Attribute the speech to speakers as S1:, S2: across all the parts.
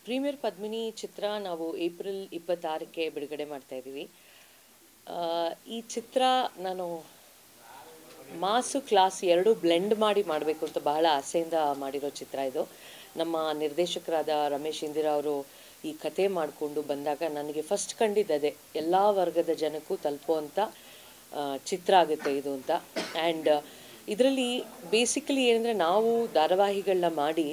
S1: Premier Padmini ಚಿತ್ರ ನಾವು April 26ಕ್ಕೆ ಬಿಡುಗಡೆ ಮಾಡ್ತಾ ಇದ್ದೀವಿ. ಈ ಚಿತ್ರ ನಾನು ಮಾಸು ಕ್ಲಾಸ್ ಎರಡೂ ಬ್ಲೆಂಡ್ ಮಾಡಿ ಮಾಡಬೇಕು ಅಂತ ಬಹಳ ಆಸೆಯಿಂದ ಮಾಡಿರೋ ಚಿತ್ರ ಇದು. ನಮ್ಮ ನಿರ್ದೇಶಕರಾದ ರಮೇಶ್ ಇಂದಿರಾ ಅವರು ಈ ಕತೆ ಮಾಡಿಕೊಂಡು ಬಂದಾಗ ನನಗೆ ಫಸ್ಟ್ ಕಂಡಿದ್ದದೆ ಎಲ್ಲ ವರ್ಗದ ಜನಕ್ಕೂ ತಲುಪುವಂಥ ಚಿತ್ರ ಆಗುತ್ತೆ ಇದು ಅಂತ. ಆ್ಯಂಡ್ ಇದರಲ್ಲಿ ಬೇಸಿಕಲಿ ಏನಂದರೆ, ನಾವು ಧಾರಾವಾಹಿಗಳನ್ನ ಮಾಡಿ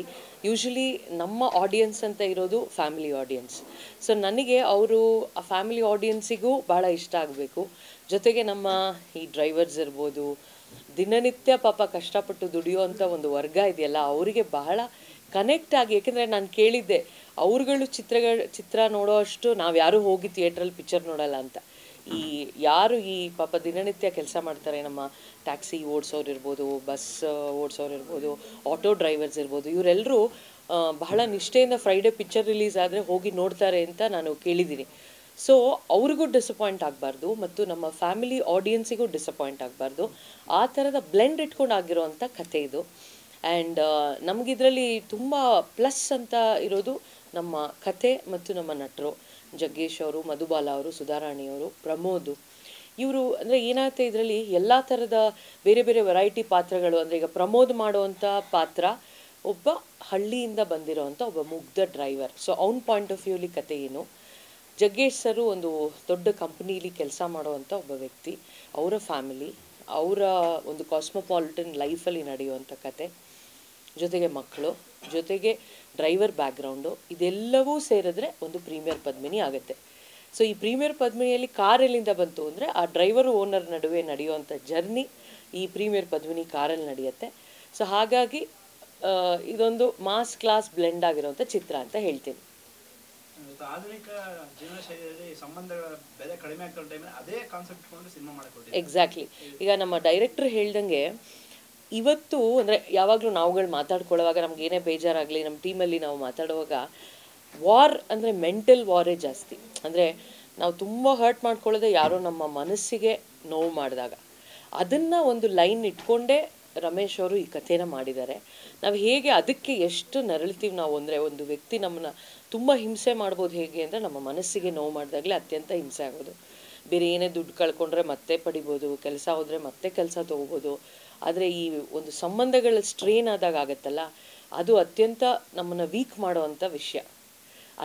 S1: ಯೂಶ್ವಲಿ ನಮ್ಮ ಆಡಿಯನ್ಸ್ ಅಂತ ಇರೋದು ಫ್ಯಾಮಿಲಿ ಆಡಿಯನ್ಸ್. ಸೊ ನನಗೆ ಅವರು ಆ ಫ್ಯಾಮಿಲಿ ಆಡಿಯನ್ಸಿಗೂ ಭಾಳ ಇಷ್ಟ ಆಗಬೇಕು. ಜೊತೆಗೆ ನಮ್ಮ ಈ ಡ್ರೈವರ್ಸ್ ಇರ್ಬೋದು, ದಿನನಿತ್ಯ ಪಾಪ ಕಷ್ಟಪಟ್ಟು ದುಡಿಯೋವಂಥ ಒಂದು ವರ್ಗ ಇದೆಯಲ್ಲ, ಅವರಿಗೆ ಬಹಳ ಕನೆಕ್ಟ್ ಆಗಿ, ಯಾಕೆಂದರೆ ನಾನು ಕೇಳಿದ್ದೆ ಅವ್ರುಗಳು ಚಿತ್ರ ನೋಡೋ ಅಷ್ಟು ನಾವು ಯಾರೂ ಹೋಗಿ ಥಿಯೇಟ್ರಲ್ಲಿ ಪಿಕ್ಚರ್ ನೋಡಲ್ಲ ಅಂತ. ಈ ಯಾರು ಈ ಪಾಪ ದಿನನಿತ್ಯ ಕೆಲಸ ಮಾಡ್ತಾರೆ, ನಮ್ಮ ಟ್ಯಾಕ್ಸಿ ಓಡಿಸೋರು ಇರ್ಬೋದು, ಬಸ್ ಓಡಿಸೋರು ಇರ್ಬೋದು, ಆಟೋ ಡ್ರೈವರ್ಸ್ ಇರ್ಬೋದು, ಇವರೆಲ್ಲರೂ ಬಹಳ ನಿಷ್ಠೆಯಿಂದ ಫ್ರೈಡೇ ಪಿಕ್ಚರ್ ರಿಲೀಸ್ ಆದರೆ ಹೋಗಿ ನೋಡ್ತಾರೆ ಅಂತ ನಾನು ಕೇಳಿದ್ದೀನಿ. ಸೊ ಅವ್ರಿಗೂ ಡಿಸಪಾಯಿಂಟ್ ಆಗಬಾರ್ದು ಮತ್ತು ನಮ್ಮ ಫ್ಯಾಮಿಲಿ ಆಡಿಯನ್ಸಿಗೂ ಡಿಸಪಾಯಿಂಟ್ ಆಗಬಾರ್ದು, ಆ ಥರದ ಬ್ಲೆಂಡ್ ಇಟ್ಕೊಂಡು ಆಗಿರೋವಂಥ ಕಥೆ ಇದು. ಆ್ಯಂಡ್ ನಮಗಿದ್ರಲ್ಲಿ ತುಂಬ ಪ್ಲಸ್ ಅಂತ ಇರೋದು ನಮ್ಮ ಕಥೆ ಮತ್ತು ನಮ್ಮ ನಟರು ಜಗ್ಗೇಶ್ ಅವರು, ಮಧುಬಾಲ ಅವರು, ಸುಧಾರಾಣಿಯವರು, ಪ್ರಮೋದ್. ಇವರು ಅಂದರೆ ಏನಾಗುತ್ತೆ ಇದರಲ್ಲಿ ಎಲ್ಲ ಥರದ ಬೇರೆ ಬೇರೆ ವೆರೈಟಿ ಪಾತ್ರಗಳು. ಅಂದರೆ ಈಗ ಪ್ರಮೋದ್ ಮಾಡುವಂಥ ಪಾತ್ರ ಒಬ್ಬ ಹಳ್ಳಿಯಿಂದ ಬಂದಿರೋವಂಥ ಒಬ್ಬ ಮುಗ್ಧ ಡ್ರೈವರ್. ಸೊ ಅವ್ನ ಪಾಯಿಂಟ್ ಆಫ್ ವ್ಯೂಲಿ ಕತೆ ಏನು. ಜಗ್ಗೇಶ್ ಸರು ಒಂದು ದೊಡ್ಡ ಕಂಪ್ನೀಲಿ ಕೆಲಸ ಮಾಡುವಂಥ ಒಬ್ಬ ವ್ಯಕ್ತಿ, ಅವರ ಫ್ಯಾಮಿಲಿ, ಅವರ ಒಂದು ಕಾಸ್ಮೋಪಾಲಿಟನ್ ಲೈಫಲ್ಲಿ ನಡೆಯುವಂಥ ಕತೆ, ಜೊತೆಗೆ ಮಕ್ಕಳು, ಜೊತೆಗೆ ಡ್ರೈವರ್ ಬ್ಯಾಕ್ಗ್ರೌಂಡು, ಇದೆಲ್ಲವೂ ಸೇರಿದ್ರೆ ಒಂದು ಪ್ರೀಮಿಯರ್ ಪದ್ಮಿನಿ ಆಗುತ್ತೆ. ಸೊ ಈ ಪ್ರೀಮಿಯರ್ ಪದ್ಮಿನಿಯಲ್ಲಿ ಕಾರ್ ಎಲ್ಲಿಂದ ಬಂತು ಅಂದರೆ, ಆ ಡ್ರೈವರು ಓನರ್ ನಡುವೆ ನಡೆಯುವಂಥ ಜರ್ನಿ ಈ ಪ್ರೀಮಿಯರ್ ಪದ್ಮಿನಿ ಕಾರಲ್ಲಿ ನಡೆಯುತ್ತೆ. ಸೊ ಹಾಗಾಗಿ ಇದೊಂದು ಮಾಸ್ ಕ್ಲಾಸ್ ಬ್ಲೆಂಡ್ ಆಗಿರೋಂಥ ಚಿತ್ರ ಅಂತ ಹೇಳ್ತೀನಿ.
S2: ಆಧುನಿಕ ಜೀವನ ಶೈಲಿಯಲ್ಲಿ ಸಂಬಂಧಗಳ ಬೆಲೆ ಕಡಿಮೆ ಆಗ್ತಾ ಟೈಮಲ್ಲಿ ಅದೇ ಕಾನ್ಸೆಪ್ಟ್ ಕೊಂಡು ಸಿನಿಮಾ ಮಾಡಿಕೊಟ್ಟಿದ್ದಾರೆ.
S1: ಎಕ್ಸಾಕ್ಟ್ಲಿ. ಈಗ ನಮ್ಮ ಡೈರೆಕ್ಟರ್ ಹೇಳ್ದಂಗೆ ಇವತ್ತು ಅಂದರೆ ಯಾವಾಗಲೂ ನಾವುಗಳು ಮಾತಾಡ್ಕೊಳ್ಳೋವಾಗ ನಮ್ಗೆ ಏನೇ ಬೇಜಾರಾಗಲಿ, ನಮ್ಮ ಟೀಮಲ್ಲಿ ನಾವು ಮಾತಾಡುವಾಗ ವಾರ್ ಅಂದರೆ ಮೆಂಟಲ್ ವಾರೇ ಜಾಸ್ತಿ. ಅಂದರೆ ನಾವು ತುಂಬ ಹರ್ಟ್ ಮಾಡ್ಕೊಳ್ಳೋದೆ ಯಾರೋ ನಮ್ಮ ಮನಸ್ಸಿಗೆ ನೋವು ಮಾಡಿದಾಗ. ಅದನ್ನು ಒಂದು ಲೈನ್ ಇಟ್ಕೊಂಡೇ ರಮೇಶ್ ಅವರು ಈ ಕಥೆನ ಮಾಡಿದ್ದಾರೆ. ನಾವು ಹೇಗೆ ಅದಕ್ಕೆ ಎಷ್ಟು ನರಳ್ತೀವಿ ನಾವು ಅಂದರೆ, ಒಂದು ವ್ಯಕ್ತಿ ನಮ್ಮನ್ನ ತುಂಬ ಹಿಂಸೆ ಮಾಡ್ಬೋದು ಹೇಗೆ ಅಂದರೆ, ನಮ್ಮ ಮನಸ್ಸಿಗೆ ನೋವು ಮಾಡಿದಾಗಲೇ ಅತ್ಯಂತ ಹಿಂಸೆ ಆಗೋದು. ಬೇರೆ ಏನೇ ದುಡ್ಡು ಕಳ್ಕೊಂಡ್ರೆ ಮತ್ತೆ ಪಡಿಬೋದು, ಕೆಲಸ ಹೋದರೆ ಮತ್ತೆ ಕೆಲಸ ತೊಗೋಬೋದು. ಆದರೆ ಈ ಒಂದು ಸಂಬಂಧಗಳ ಸ್ಟ್ರೇನ್ ಆದಾಗ ಆಗುತ್ತಲ್ಲ, ಅದು ಅತ್ಯಂತ ನಮ್ಮನ್ನು ವೀಕ್ ಮಾಡುವಂಥ ವಿಷಯ.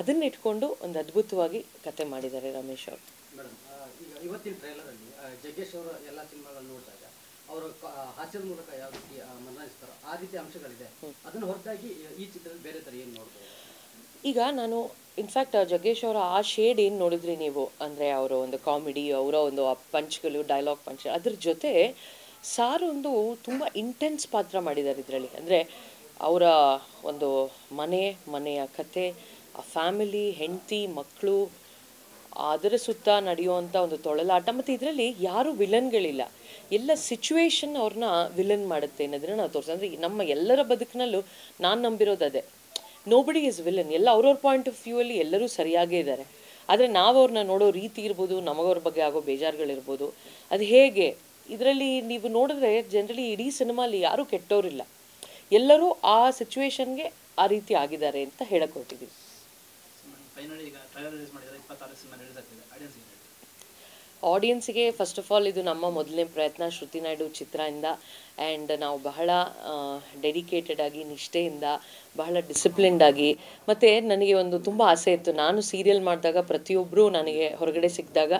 S1: ಅದನ್ನ ಇಟ್ಕೊಂಡು ಒಂದು ಅದ್ಭುತವಾಗಿ ಕತೆ ಮಾಡಿದ್ದಾರೆ ರಮೇಶ್ ಅವರು.
S3: ಮೇಡಮ್, ಈಗ ಇವತ್ತಿನ ಟ್ರೈಲರಲ್ಲಿ ಜಗ್ಗೇಶ್ ಅವರ ಎಲ್ಲ ಸಿನಿಮಾಗಳನ್ನು ನೋಡಿದಾಗ ಅವರು ಹಾಸ್ಯದ ಮೂಲಕ ಯಾವ ರೀತಿ ಮನಸ್ತಾರೋ ಆ ರೀತಿ ಅಂಶಗಳಿದೆ. ಅದನ್ನು ಹೊರತಾಗಿ ಈ ಚಿತ್ರದಲ್ಲಿ ಬೇರೆ ಥರ ಏನು ನೋಡ್ಬೋದು?
S1: ಈಗ ನಾನು ಇನ್ಫ್ಯಾಕ್ಟ್ ಜಗ್ಗೇಶ್ ಅವರ ಆ ಶೇಡ್ ಏನು ನೋಡಿದ್ರಿ ನೀವು, ಅಂದರೆ ಅವರ ಒಂದು ಕಾಮಿಡಿ, ಅವರ ಒಂದು ಪಂಚ್ಗಳು, ಡೈಲಾಗ್ ಪಂಚ್, ಅದ್ರ ಜೊತೆ ಸಾರು ಒಂದು ತುಂಬ ಇಂಟೆನ್ಸ್ ಪಾತ್ರ ಮಾಡಿದ್ದಾರೆ ಇದರಲ್ಲಿ. ಅಂದರೆ ಅವರ ಒಂದು ಮನೆಯ ಕತೆ, ಆ ಫ್ಯಾಮಿಲಿ, ಹೆಂಡತಿ, ಮಕ್ಕಳು, ಅದರ ಸುತ್ತ ನಡೆಯುವಂಥ ಒಂದು ತೊಳಲಾಟ. ಮತ್ತು ಇದರಲ್ಲಿ ಯಾರೂ ವಿಲನ್ಗಳಿಲ್ಲ, ಎಲ್ಲ ಸಿಚುವೇಶನ್ ಅವ್ರನ್ನ ವಿಲನ್ ಮಾಡುತ್ತೆ ಅನ್ನೋದನ್ನ ನಾವು ತೋರಿಸ್. ಅಂದರೆ ನಮ್ಮ ಎಲ್ಲರ ಬದುಕಿನಲ್ಲೂ ನಾನು ನಂಬಿರೋದು ಅದೇ, ನೋಬಡಿ ಈಸ್ ವಿಲನ್. ಎಲ್ಲ ಅವ್ರವ್ರ ಪಾಯಿಂಟ್ ಆಫ್ ವ್ಯೂ ಅಲ್ಲಿ ಎಲ್ಲರೂ ಸರಿಯಾಗೇ ಇದ್ದಾರೆ. ಆದರೆ ನಾವು ಅವ್ರನ್ನ ನೋಡೋ ರೀತಿ ಇರ್ಬೋದು, ನಮಗವ್ರ ಬಗ್ಗೆ ಆಗೋ ಬೇಜಾರುಗಳಿರ್ಬೋದು. ಅದು ಹೇಗೆ ಇದರಲ್ಲಿ ನೀವು ನೋಡಿದ್ರೆ ಜನರಲಿ ಇಡೀ ಸಿನಿಮಾಲಿ ಯಾರೂ ಕೆಟ್ಟವರಿಲ್ಲ, ಎಲ್ಲರೂ ಆ ಸಿಚುವೇಶನ್ಗೆ ಆ ರೀತಿ ಆಗಿದ್ದಾರೆ ಅಂತ ಹೇಳಕ್ ಹೊರಟಿದ್ದೀವಿ. ಆಡಿಯನ್ಸಿಗೆ ಫಸ್ಟ್ ಆಫ್ ಆಲ್ ಇದು ನಮ್ಮ ಮೊದಲನೇ ಪ್ರಯತ್ನ ಶ್ರುತಿ ನಾಯ್ಡು ಚಿತ್ರದಿಂದ. ಆ್ಯಂಡ್ ನಾವು ಬಹಳ ಡೆಡಿಕೇಟೆಡ್ ಆಗಿ, ನಿಷ್ಠೆಯಿಂದ, ಬಹಳ ಡಿಸಿಪ್ಲಿನ್ಡ್ ಆಗಿ, ಮತ್ತು ನನಗೆ ಒಂದು ತುಂಬ ಆಸೆ ಇತ್ತು, ನಾನು ಸೀರಿಯಲ್ ಮಾಡಿದಾಗ ಪ್ರತಿಯೊಬ್ಬರು ನನಗೆ ಹೊರಗಡೆ ಸಿಕ್ಕಿದಾಗ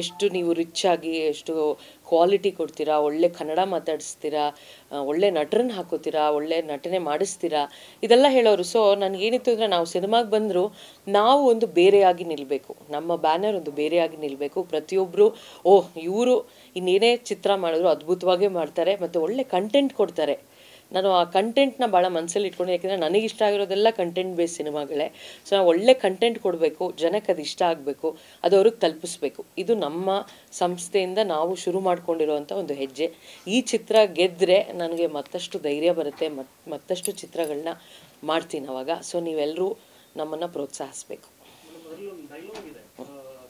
S1: ಎಷ್ಟು ನೀವು ರಿಚ್ ಆಗಿ, ಎಷ್ಟು ಕ್ವಾಲಿಟಿ ಕೊಡ್ತೀರಾ, ಒಳ್ಳೆ ಕನ್ನಡ ಮಾತಾಡಿಸ್ತೀರಾ, ಒಳ್ಳೆ ನಟರನ್ನ ಹಾಕೋತೀರಾ, ಒಳ್ಳೆ ನಟನೆ ಮಾಡಿಸ್ತೀರಾ, ಇದೆಲ್ಲ ಹೇಳೋರು. ಸೊ ನನಗೇನಿತ್ತು ಅಂದರೆ, ನಾವು ಸಿನಿಮಾಗೆ ಬಂದರೂ ನಾವು ಒಂದು ಬೇರೆಯಾಗಿ ನಿಲ್ಲಬೇಕು, ನಮ್ಮ ಬ್ಯಾನರ್ ಒಂದು ಬೇರೆಯಾಗಿ ನಿಲ್ಲಬೇಕು. ಪ್ರತಿಯೊಬ್ಬರು ಇವರು ಇನ್ನೇನೇ ಚಿತ್ರ ಮಾಡಿದ್ರು ಅದ್ಭುತವಾಗೇ ಮಾಡ್ತಾರೆ ಮತ್ತು ಒಳ್ಳೆ ಕಂಟೆಂಟ್ ಕೊಡ್ತಾರೆ. ನಾನು ಆ ಕಂಟೆಂಟ್ನ ಭಾಳ ಮನಸ್ಸಲ್ಲಿ ಇಟ್ಕೊಂಡು, ಯಾಕೆಂದರೆ ನನಗಿಷ್ಟ ಆಗಿರೋದೆಲ್ಲ ಕಂಟೆಂಟ್ ಬೇಸ್ ಸಿನಿಮಾಗಳೇ. ಸೊ ನಾವು ಒಳ್ಳೆ ಕಂಟೆಂಟ್ ಕೊಡಬೇಕು, ಜನಕ್ಕೆ ಅದು ಇಷ್ಟ ಆಗಬೇಕು, ಅದು ಅವ್ರಿಗೆ ತಲುಪಿಸ್ಬೇಕು. ಇದು ನಮ್ಮ ಸಂಸ್ಥೆಯಿಂದ ನಾವು ಶುರು ಮಾಡ್ಕೊಂಡಿರೋವಂಥ ಒಂದು ಹೆಜ್ಜೆ. ಈ ಚಿತ್ರ ಗೆದ್ದರೆ ನನಗೆ ಮತ್ತಷ್ಟು ಧೈರ್ಯ ಬರುತ್ತೆ, ಮತ್ತಷ್ಟು ಚಿತ್ರಗಳನ್ನ ಮಾಡ್ತೀನಿ ಅವಾಗ. ಸೊ ನೀವೆಲ್ಲರೂ ನಮ್ಮನ್ನು ಪ್ರೋತ್ಸಾಹಿಸ್ಬೇಕು.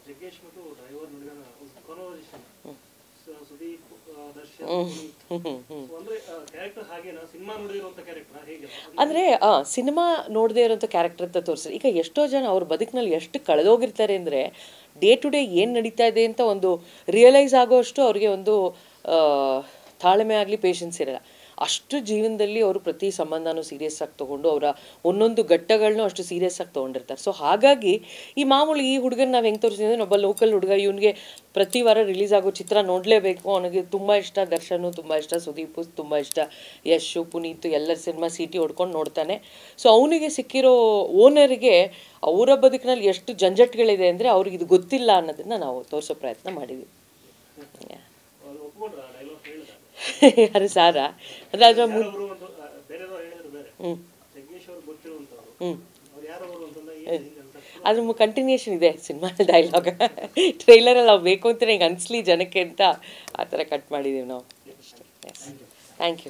S4: ಜಗ್ಗೇಶ್ ಮತ್ತು ಡ್ರೈವರ್ ನಡುವೆ ಒಂದು ಕಾನ್ವರ್ಸೇಷನ್. ಸೊ ಸುದೀಪ್, ದರ್ಶನ್, ಅಂದ್ರೆ ಕ್ಯಾರೆಕ್ಟರ್ ಹಾಗೇನಾ ಸಿನಿಮಾ ನೋಡಿರುವಂತ ಕ್ಯಾರೆಕ್ಟರ್ ಹೇಗೆ
S1: ಅಂದರೆ ಸಿನಿಮಾ ನೋಡದೇ ಇರೋಂಥ ಕ್ಯಾರೆಕ್ಟರ್ ಅಂತ ತೋರಿಸ್ತಾರೆ. ಈಗ ಎಷ್ಟೋ ಜನ ಅವ್ರ ಬದುಕಿನಲ್ಲಿ ಎಷ್ಟು ಕಳೆದೋಗಿರ್ತಾರೆ ಅಂದರೆ ಡೇ ಟು ಡೇ ಏನು ನಡೀತಾ ಇದೆ ಅಂತ ಒಂದು ರಿಯಲೈಸ್ ಆಗೋಷ್ಟು ಅವ್ರಿಗೆ ಒಂದು ತಾಳ್ಮೆ ಆಗಲಿ ಪೇಷನ್ಸ್ ಇರಲ್ಲ. ಅಷ್ಟು ಜೀವನದಲ್ಲಿ ಅವರು ಪ್ರತಿ ಸಂಬಂಧನೂ ಸೀರಿಯಸ್ ಆಗಿ ತೊಗೊಂಡು ಅವರ ಒಂದೊಂದು ಘಟ್ಟಗಳನ್ನೂ ಅಷ್ಟು ಸೀರಿಯಸ್ ಆಗಿ ತೊಗೊಂಡಿರ್ತಾರೆ. ಸೊ ಹಾಗಾಗಿ ಈ ಮಾಮೂಲಿ ಈ ಹುಡುಗನ ನಾವು ಹೆಂಗೆ ತೋರಿಸಿದ್ರೆ ಒಬ್ಬ ಲೋಕಲ್ ಹುಡುಗ, ಇವನಿಗೆ ಪ್ರತಿ ವಾರ ರಿಲೀಸ್ ಆಗೋ ಚಿತ್ರ ನೋಡಲೇಬೇಕು, ಅವನಿಗೆ ತುಂಬ ಇಷ್ಟ, ದರ್ಶನು ತುಂಬ ಇಷ್ಟ, ಸುದೀಪು ತುಂಬ ಇಷ್ಟ, ಯಶು, ಪುನೀತ್ ಎಲ್ಲರ ಸಿನಿಮಾ ಸಿಟಿ ಹೊಡ್ಕೊಂಡು ನೋಡ್ತಾನೆ. ಸೊ ಅವನಿಗೆ ಸಿಕ್ಕಿರೋ ಓನರಿಗೆ ಅವರ ಬದುಕಿನಲ್ಲಿ ಎಷ್ಟು ಜಂಜಟ್ಗಳಿದೆ ಅಂದರೆ ಅವ್ರಿಗೆ ಇದು ಗೊತ್ತಿಲ್ಲ ಅನ್ನೋದನ್ನು ನಾವು ತೋರಿಸೋ ಪ್ರಯತ್ನ ಮಾಡಿದ್ವಿ. ಯಾರು ಸಾರ ಅಂದರೆ ಅದರ ಅದ್ರ ಕಂಟಿನ್ಯೂಷನ್ ಇದೆ ಸಿನಿಮಾ ಡೈಲಾಗ್. ಟ್ರೈಲರಲ್ಲಿ ನಾವು ಬೇಕು ಅಂತ ಹಿಂಗೆ ಅನಿಸ್ಲಿ ಜನಕ್ಕೆ ಅಂತ ಆ ಥರ ಕಟ್ ಮಾಡಿದ್ದೀವಿ ನಾವು. Thank you so much.